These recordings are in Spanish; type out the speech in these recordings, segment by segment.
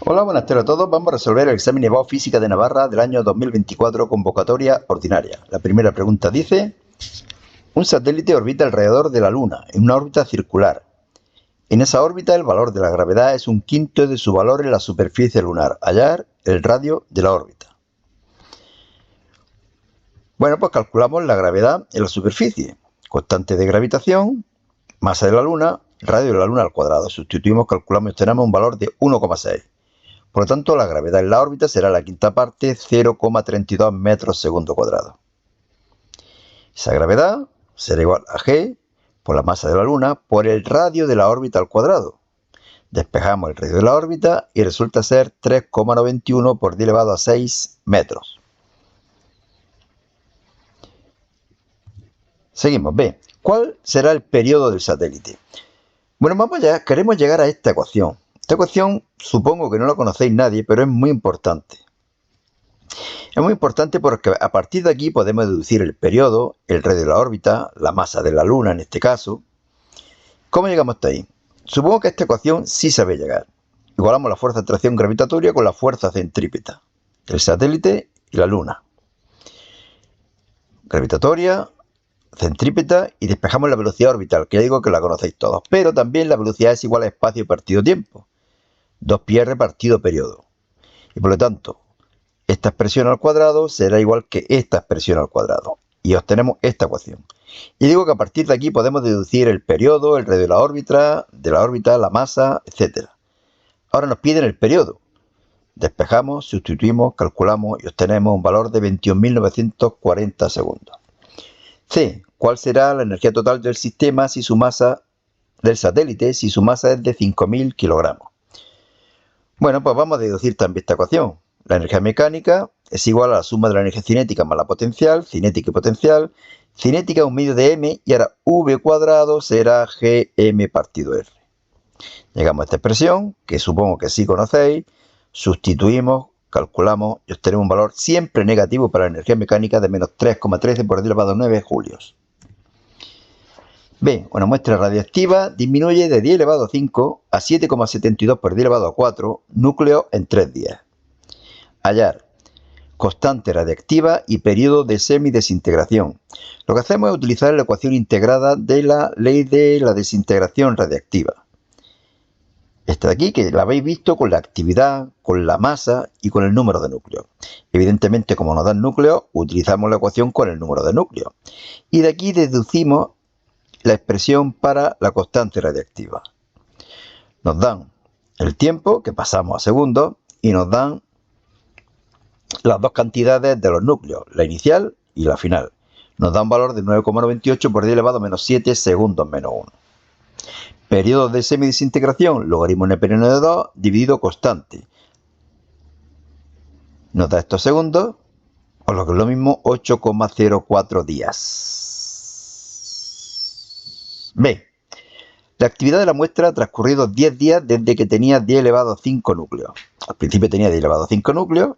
Hola, buenas tardes a todos. Vamos a resolver el examen EBAU Física de Navarra del año 2024, convocatoria ordinaria. La primera pregunta dice: un satélite orbita alrededor de la Luna en una órbita circular. En esa órbita el valor de la gravedad es un quinto de su valor en la superficie lunar. Hallar el radio de la órbita. Bueno, pues calculamos la gravedad en la superficie. Constante de gravitación, masa de la Luna, radio de la Luna al cuadrado. Sustituimos, calculamos y obtenemos un valor de 1,6. Por lo tanto, la gravedad en la órbita será la quinta parte, 0,32 metros segundo cuadrado. Esa gravedad será igual a G por la masa de la Luna por el radio de la órbita al cuadrado. Despejamos el radio de la órbita y resulta ser 3,91 por 10 elevado a 6 metros. Seguimos. B. ¿Cuál será el periodo del satélite? Bueno, queremos llegar a esta ecuación. Esta ecuación supongo que no la conocéis nadie, pero es muy importante. Es muy importante porque a partir de aquí podemos deducir el periodo, el radio de la órbita, la masa de la Luna en este caso. ¿Cómo llegamos hasta ahí? Supongo que a esta ecuación sí sabe llegar. Igualamos la fuerza de atracción gravitatoria con la fuerza centrípeta del satélite y la Luna. Gravitatoria, centrípeta, y despejamos la velocidad orbital, que ya digo que la conocéis todos. Pero también la velocidad es igual a espacio partido tiempo. 2πr partido periodo. Y por lo tanto, esta expresión al cuadrado será igual que esta expresión al cuadrado. Y obtenemos esta ecuación. Y digo que a partir de aquí podemos deducir el periodo, el radio de la órbita, la masa, etc. Ahora nos piden el periodo. Despejamos, sustituimos, calculamos y obtenemos un valor de 21.940 segundos. C. ¿Cuál será la energía total del sistema si su masa del satélite si su masa es de 5.000 kilogramos? Bueno, pues vamos a deducir también esta ecuación. La energía mecánica es igual a la suma de la energía cinética más la potencial, cinética y potencial. Cinética es un medio de m y ahora v cuadrado será gm partido r. Llegamos a esta expresión, que supongo que sí conocéis, sustituimos, calculamos y obtenemos un valor siempre negativo para la energía mecánica de menos 3,13 por 10 elevado a 9 julios. B. Una muestra radiactiva disminuye de 10 elevado a 5 a 7,72 por 10 elevado a 4 núcleos en 3 días. Hallar constante radiactiva y periodo de semidesintegración. Lo que hacemos es utilizar la ecuación integrada de la ley de la desintegración radiactiva. Esta de aquí, que la habéis visto con la actividad, con la masa y con el número de núcleos. Evidentemente, como nos dan núcleos, utilizamos la ecuación con el número de núcleos. Y de aquí deducimos la expresión para la constante radiactiva. Nos dan el tiempo, que pasamos a segundos, y nos dan las dos cantidades de los núcleos, la inicial y la final. Nos da un valor de 9,98 por 10 elevado a menos 7 segundos menos 1. Periodo de semidesintegración, logaritmo neperiano de 2 dividido constante. Nos da estos segundos, o lo que es lo mismo, 8,04 días. B. La actividad de la muestra ha transcurrido 10 días desde que tenía 10 elevado a 5 núcleos. Al principio tenía 10 elevado a 5 núcleos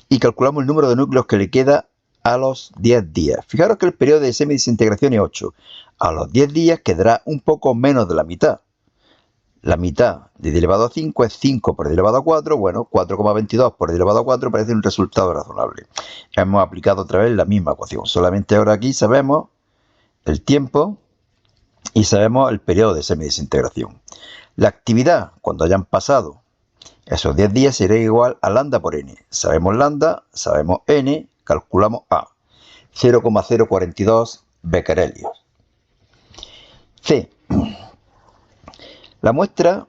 y calculamos el número de núcleos que le queda a los 10 días. Fijaros que el periodo de semidesintegración es 8. A los 10 días quedará un poco menos de la mitad. La mitad de 10 elevado a 5 es 5 por 10 elevado a 4. Bueno, 4,22 por 10 elevado a 4 parece un resultado razonable. Hemos aplicado otra vez la misma ecuación. Solamente ahora aquí sabemos el tiempo y sabemos el periodo de semidesintegración. La actividad, cuando hayan pasado esos 10 días, será igual a lambda por n. Sabemos lambda, sabemos n, calculamos A. 0,042 becquerelios. C. La muestra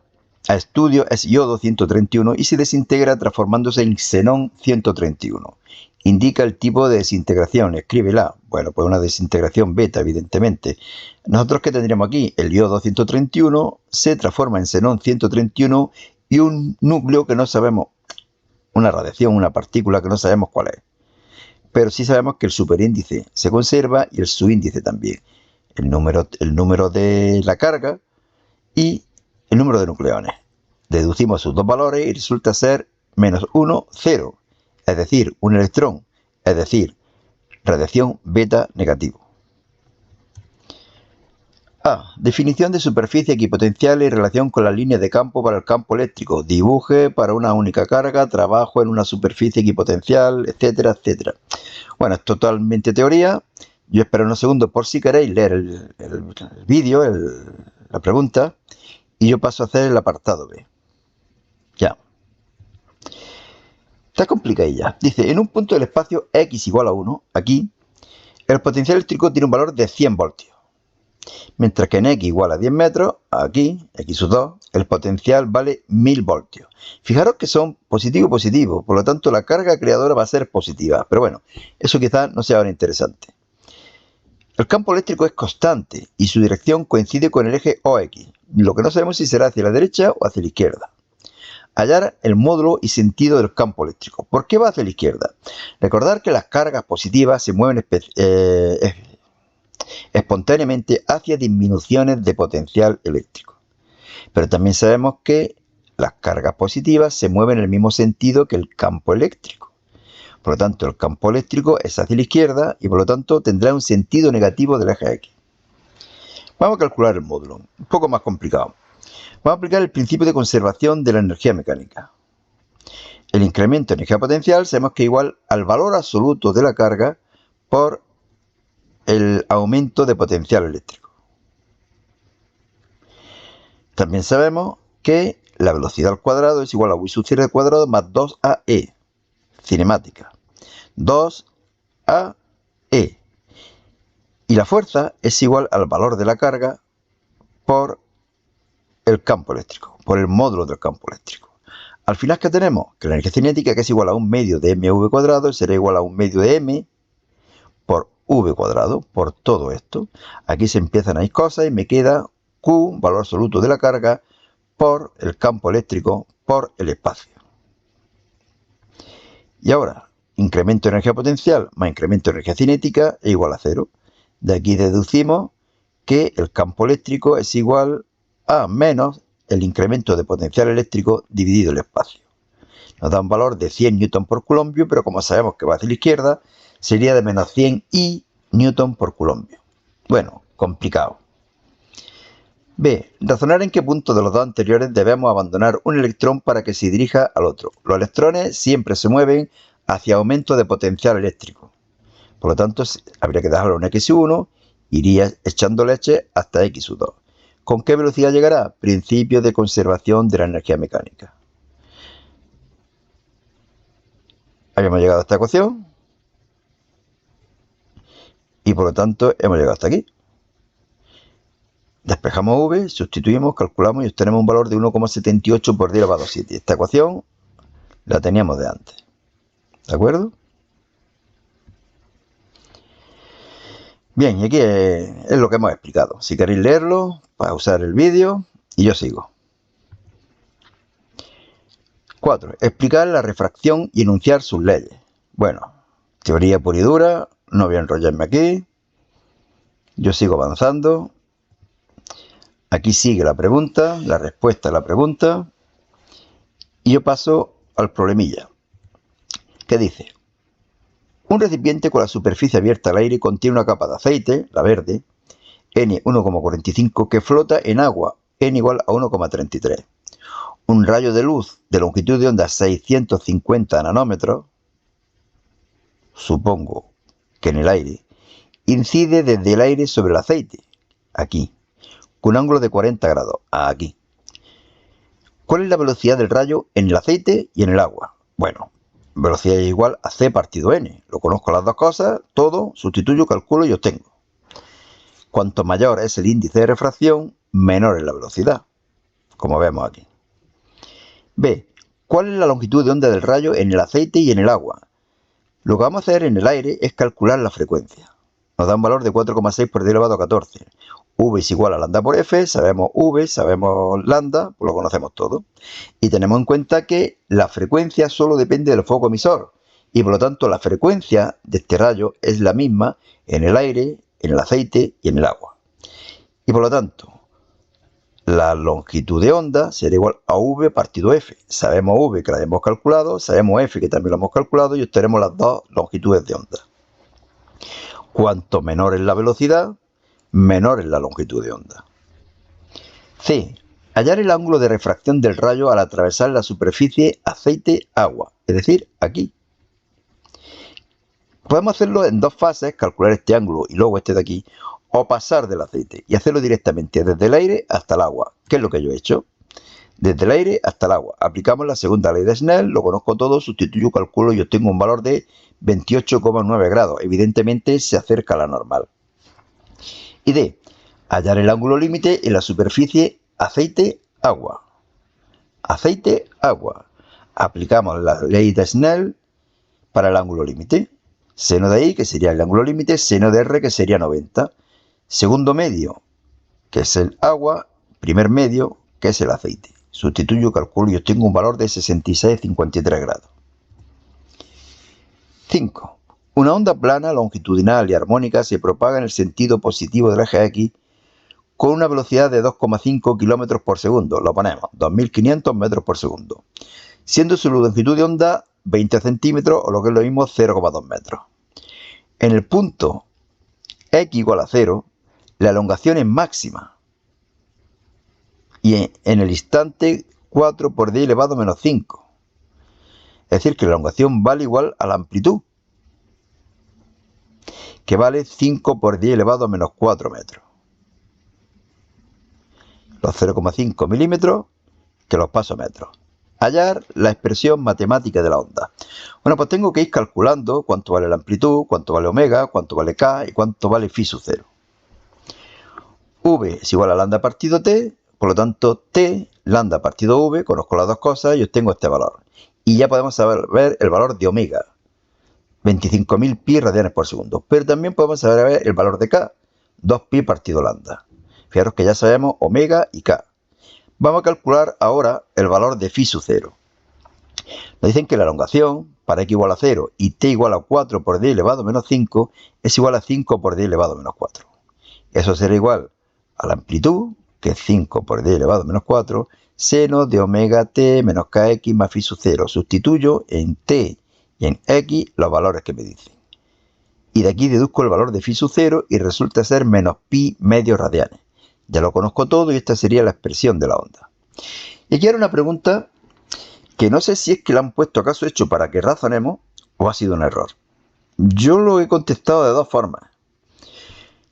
a estudio es yodo 131 y se desintegra transformándose en xenón 131. Indica el tipo de desintegración, escríbela. Bueno, pues una desintegración beta, evidentemente. Nosotros, ¿qué tendríamos aquí? El yodo 131 se transforma en xenón 131 y un núcleo que no sabemos, una radiación, una partícula que no sabemos cuál es. Pero sí sabemos que el superíndice se conserva y el subíndice también. El número de la carga y el número de nucleones. Deducimos sus dos valores y resulta ser menos 1, 0. Es decir, un electrón, es decir, radiación beta negativo. A. Definición de superficie equipotencial y relación con las líneas de campo para el campo eléctrico. Dibuje para una única carga, trabajo en una superficie equipotencial, etcétera, etcétera. Bueno, es totalmente teoría. Yo espero unos segundos por si queréis leer el vídeo, la pregunta, y yo paso a hacer el apartado B. Ya. Está complicadilla. Dice, en un punto del espacio x igual a 1, aquí, el potencial eléctrico tiene un valor de 100 voltios. Mientras que en x igual a 10 metros, aquí, x sub 2, el potencial vale 1000 voltios. Fijaros que son positivo y positivo, por lo tanto la carga creadora va a ser positiva. Pero bueno, eso quizás no sea ahora interesante. El campo eléctrico es constante y su dirección coincide con el eje OX. Lo que no sabemos si será hacia la derecha o hacia la izquierda. Hallar el módulo y sentido del campo eléctrico. ¿Por qué va hacia la izquierda? Recordar que las cargas positivas se mueven espontáneamente hacia disminuciones de potencial eléctrico. Pero también sabemos que las cargas positivas se mueven en el mismo sentido que el campo eléctrico. Por lo tanto, el campo eléctrico es hacia la izquierda y por lo tanto tendrá un sentido negativo del eje X. Vamos a calcular el módulo, un poco más complicado. Vamos a aplicar el principio de conservación de la energía mecánica. El incremento de energía potencial sabemos que es igual al valor absoluto de la carga por el aumento de potencial eléctrico. También sabemos que la velocidad al cuadrado es igual a v sub c al cuadrado más 2ae, cinemática. 2ae. Y la fuerza es igual al valor de la carga por el campo eléctrico, por el módulo del campo eléctrico. Al final, ¿qué tenemos? Que la energía cinética, que es igual a 1/2 de mv cuadrado, será igual a 1/2 de m por v cuadrado, por todo esto. Aquí se empiezan a ir cosas y me queda Q, valor absoluto de la carga, por el campo eléctrico, por el espacio. Y ahora, incremento de energía potencial más incremento de energía cinética es igual a 0. De aquí deducimos que el campo eléctrico es igual a menos el incremento de potencial eléctrico dividido el espacio. Nos da un valor de 100 newton por coulombio, pero como sabemos que va hacia la izquierda, sería de menos 100 I newton por coulombio. Bueno, complicado. B. Razonar en qué punto de los dos anteriores debemos abandonar un electrón para que se dirija al otro. Los electrones siempre se mueven hacia aumento de potencial eléctrico. Por lo tanto, habría que dejarlo en x1, iría echando leche hasta x sub 2. ¿Con qué velocidad llegará? Principio de conservación de la energía mecánica. Habíamos llegado a esta ecuación y por lo tanto hemos llegado hasta aquí. Despejamos v, sustituimos, calculamos y obtenemos un valor de 1,78 por 10 elevado a 7. Esta ecuación la teníamos de antes. ¿De acuerdo? Bien, y aquí es lo que hemos explicado. Si queréis leerlo, pausar el vídeo y yo sigo. 4. Explicar la refracción y enunciar sus leyes. Bueno, teoría pura y dura, no voy a enrollarme aquí. Yo sigo avanzando. Aquí sigue la pregunta, la respuesta a la pregunta. Y yo paso al problemilla. ¿Qué dice? Un recipiente con la superficie abierta al aire contiene una capa de aceite, la verde, N1,45, que flota en agua, N igual a 1,33. Un rayo de luz de longitud de onda 650 nanómetros, supongo que en el aire, incide desde el aire sobre el aceite, aquí, con un ángulo de 40 grados, aquí. ¿Cuál es la velocidad del rayo en el aceite y en el agua? Bueno, velocidad es igual a C partido N. Lo conozco las dos cosas, todo, sustituyo, calculo y obtengo. Cuanto mayor es el índice de refracción, menor es la velocidad, como vemos aquí. B. ¿Cuál es la longitud de onda del rayo en el aceite y en el agua? Lo que vamos a hacer en el aire es calcular la frecuencia. Nos da un valor de 4,6 por 10 elevado a 14. V es igual a lambda por F, sabemos V, sabemos lambda, pues lo conocemos todo. Y tenemos en cuenta que la frecuencia solo depende del foco emisor. Y por lo tanto la frecuencia de este rayo es la misma en el aire, en el aceite y en el agua. Y por lo tanto, la longitud de onda será igual a V partido F. Sabemos V que la hemos calculado, sabemos F que también lo hemos calculado y obtenemos las dos longitudes de onda. Cuanto menor es la velocidad, menor es la longitud de onda. C. Hallar el ángulo de refracción del rayo al atravesar la superficie aceite-agua, es decir, aquí. Podemos hacerlo en dos fases, calcular este ángulo y luego este de aquí, o pasar del aceite y hacerlo directamente desde el aire hasta el agua, que es lo que yo he hecho. Desde el aire hasta el agua. Aplicamos la segunda ley de Snell, lo conozco todo, sustituyo, calculo y obtengo un valor de 28,9 grados. Evidentemente se acerca a la normal. Y D. Hallar el ángulo límite en la superficie aceite-agua. Aceite-agua. Aplicamos la ley de Snell para el ángulo límite. Seno de I, que sería el ángulo límite, seno de R, que sería 90. Segundo medio, que es el agua. Primer medio, que es el aceite. Sustituyo, calculo y obtengo un valor de 66,53 grados. 5. Una onda plana, longitudinal y armónica se propaga en el sentido positivo del eje X con una velocidad de 2,5 km por segundo. Lo ponemos, 2.500 metros por segundo. Siendo su longitud de onda 20 centímetros o lo que es lo mismo 0,2 metros. En el punto X igual a 0, la elongación es máxima. Y en el instante 4 por 10 elevado a menos 5. Es decir, que la elongación vale igual a la amplitud, que vale 5 por 10 elevado a menos 4 metros. Los 0,5 milímetros que los paso a metros. Hallar la expresión matemática de la onda. Bueno, pues tengo que ir calculando cuánto vale la amplitud, cuánto vale omega, cuánto vale k y cuánto vale phi sub 0. V es igual a lambda partido t, por lo tanto t, lambda partido v, conozco las dos cosas y obtengo este valor. Y ya podemos saber el valor de omega, 25.000 pi radianes por segundo. Pero también podemos saber el valor de k, 2 pi partido lambda. Fijaros que ya sabemos omega y k. Vamos a calcular ahora el valor de phi sub 0. Nos dicen que la elongación para x igual a 0 y t igual a 4 por 10 elevado a menos 5 es igual a 5 por 10 elevado a menos 4. Eso será igual a la amplitud, que es 5 por 10 elevado a menos 4, seno de omega t menos kx más phi sub 0. Sustituyo en t y en x los valores que me dicen. Y de aquí deduzco el valor de phi sub 0 y resulta ser menos pi medios radianes. Ya lo conozco todo y esta sería la expresión de la onda. Y aquí ahora una pregunta que no sé si es que la han puesto acaso hecho para que razonemos o ha sido un error. Yo lo he contestado de dos formas.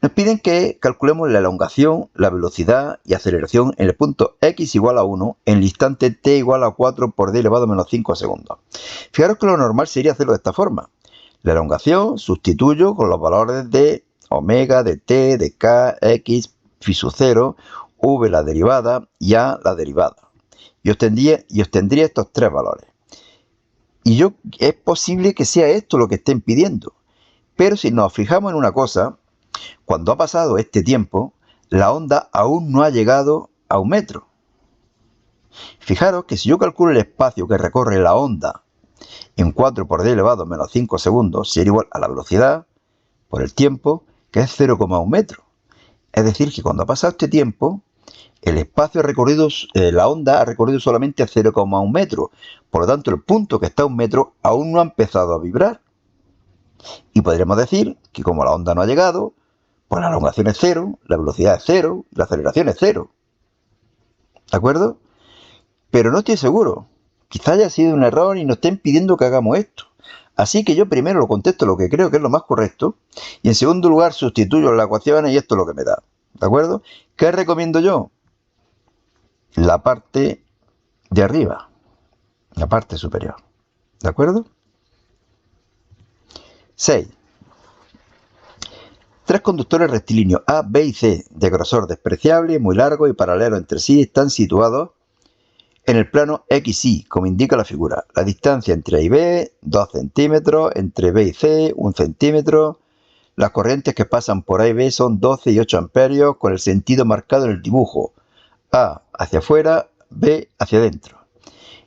Nos piden que calculemos la elongación, la velocidad y aceleración en el punto x igual a 1 en el instante t igual a 4 por 10 elevado a menos 5 segundos. Fijaros que lo normal sería hacerlo de esta forma. La elongación sustituyo con los valores de omega, de t, de k, x, phi sub 0, v la derivada y a la derivada. Y obtendría estos tres valores. Y es posible que sea esto lo que estén pidiendo. Pero si nos fijamos en una cosa, cuando ha pasado este tiempo, la onda aún no ha llegado a 1 metro. Fijaros que si yo calculo el espacio que recorre la onda en 4 por 10 elevado a menos 5 segundos, sería igual a la velocidad por el tiempo, que es 0,1 metro. Es decir, que cuando ha pasado este tiempo, el espacio recorrido, la onda ha recorrido solamente a 0,1 metro. Por lo tanto, el punto que está a 1 metro aún no ha empezado a vibrar. Y podríamos decir que como la onda no ha llegado, pues la elongación es 0, la velocidad es 0, la aceleración es 0. ¿De acuerdo? Pero no estoy seguro. Quizá haya sido un error y nos estén pidiendo que hagamos esto. Así que yo primero lo contesto lo que creo que es lo más correcto y en segundo lugar sustituyo las ecuaciones y esto es lo que me da. ¿De acuerdo? ¿Qué recomiendo yo? La parte de arriba, la parte superior. ¿De acuerdo? 6. Tres conductores rectilíneos A, B y C de grosor despreciable, muy largo y paralelo entre sí están situados en el plano XY, como indica la figura. La distancia entre A y B, 2 centímetros, entre B y C, 1 centímetro. Las corrientes que pasan por A y B son 12 y 8 amperios con el sentido marcado en el dibujo. A hacia afuera, B hacia adentro.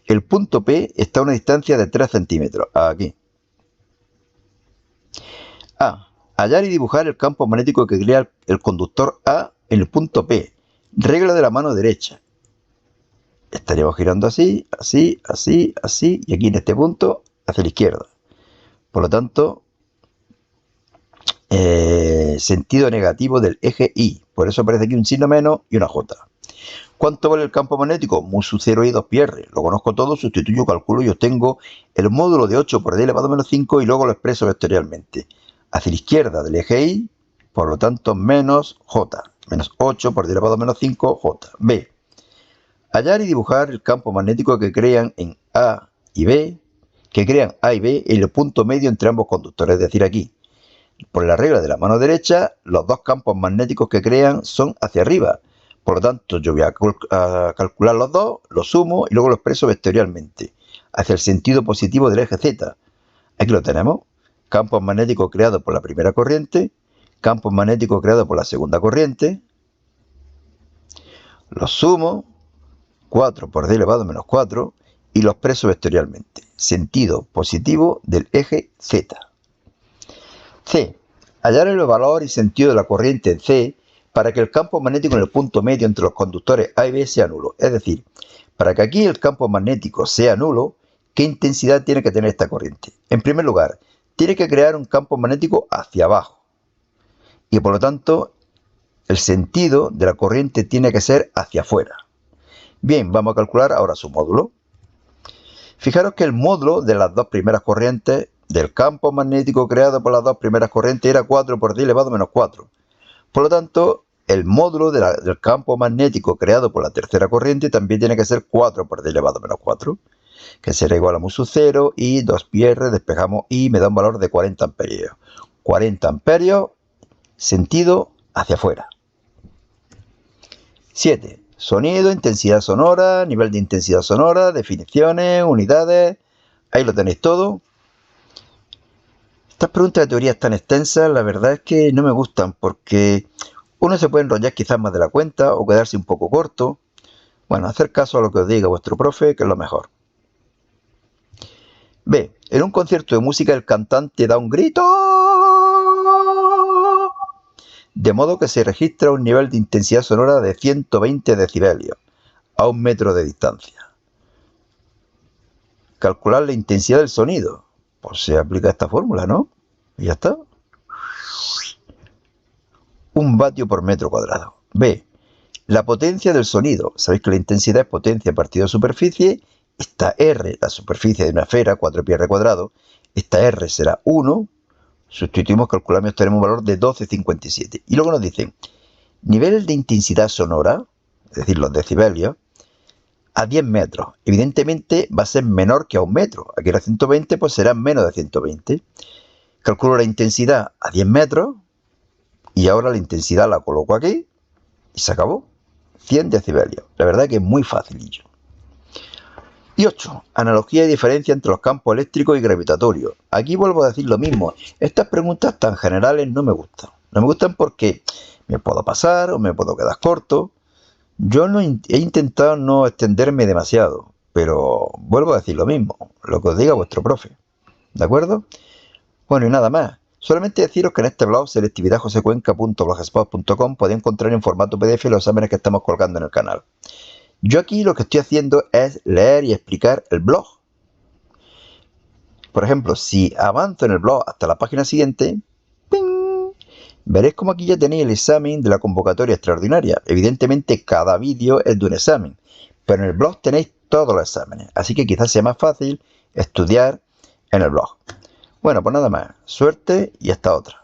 El punto P está a una distancia de 3 centímetros, aquí. A. Hallar y dibujar el campo magnético que crea el conductor A en el punto P. Regla de la mano derecha. Estaríamos girando así, así, así, así, y aquí en este punto hacia la izquierda. Por lo tanto, sentido negativo del eje Y. Por eso aparece aquí un signo menos y una J. ¿Cuánto vale el campo magnético? Mu sub 0 y 2πr. Lo conozco todo, sustituyo, calculo y obtengo el módulo de 8 por 10 elevado a menos 5 y luego lo expreso vectorialmente. Hacia la izquierda del eje Y, por lo tanto, menos J. Menos 8 por 10 elevado a menos 5, J. B. Hallar y dibujar el campo magnético que crean en A y B, en el punto medio entre ambos conductores, es decir, aquí. Por la regla de la mano derecha, los dos campos magnéticos que crean son hacia arriba. Por lo tanto, yo voy a calcular los dos, los sumo y luego lo expreso vectorialmente, hacia el sentido positivo del eje Z. Aquí lo tenemos. Campos magnéticos creados por la primera corriente, campos magnéticos creados por la segunda corriente. Los sumo, 4 por 10 elevado a menos 4, y los expreso vectorialmente, sentido positivo del eje Z. C. Hallar el valor y sentido de la corriente en C para que el campo magnético en el punto medio entre los conductores A y B sea nulo. Es decir, para que aquí el campo magnético sea nulo, ¿qué intensidad tiene que tener esta corriente? En primer lugar, tiene que crear un campo magnético hacia abajo. Y por lo tanto, el sentido de la corriente tiene que ser hacia afuera. Bien, vamos a calcular ahora su módulo. Fijaros que el módulo de las dos primeras corrientes del campo magnético creado por las dos primeras corrientes era 4 por 10 elevado a menos 4. Por lo tanto, el módulo del campo magnético creado por la tercera corriente también tiene que ser 4 por 10 elevado a menos 4, que será igual a mu sub 0 y 2πr, despejamos y me da un valor de 40 amperios. 40 amperios, sentido hacia afuera. 7. Sonido, intensidad sonora, nivel de intensidad sonora, definiciones, unidades. Ahí lo tenéis todo. Estas preguntas de teoría tan extensas, la verdad es que no me gustan porque uno se puede enrollar quizás más de la cuenta o quedarse un poco corto. Bueno, hacer caso a lo que os diga vuestro profe, que es lo mejor. B. En un concierto de música el cantante da un grito, de modo que se registra un nivel de intensidad sonora de 120 decibelios a 1 metro de distancia. Calcular la intensidad del sonido. Pues se aplica esta fórmula, ¿no? Y ya está. 1 vatio por metro cuadrado. B. La potencia del sonido. Sabéis que la intensidad es potencia partido de superficie. Esta R, la superficie de una esfera, 4πr cuadrado. Esta R será 1. Sustituimos, calculamos, tenemos un valor de 12,57. Y luego nos dicen, nivel de intensidad sonora, es decir, los decibelios, a 10 metros. Evidentemente va a ser menor que a 1 metro. Aquí era 120, pues será menos de 120. Calculo la intensidad a 10 metros y ahora la intensidad la coloco aquí y se acabó. 100 decibelios. La verdad que es muy facilillo. Y 8. Analogía y diferencia entre los campos eléctricos y gravitatorios. Aquí vuelvo a decir lo mismo. Estas preguntas tan generales no me gustan. No me gustan porque me puedo pasar o me puedo quedar corto. Yo he intentado no extenderme demasiado, pero vuelvo a decir lo mismo, lo que os diga vuestro profe. ¿De acuerdo? Bueno, y nada más. Solamente deciros que en este blog, selectividadjosecuenca.blogspot.com, podéis encontrar en formato PDF los exámenes que estamos colgando en el canal. Yo aquí lo que estoy haciendo es leer y explicar el blog. Por ejemplo, si avanzo en el blog hasta la página siguiente, ¡ping!, veréis como aquí ya tenéis el examen de la convocatoria extraordinaria. Evidentemente cada vídeo es de un examen, pero en el blog tenéis todos los exámenes, así que quizás sea más fácil estudiar en el blog. Bueno, pues nada más, suerte y hasta otra.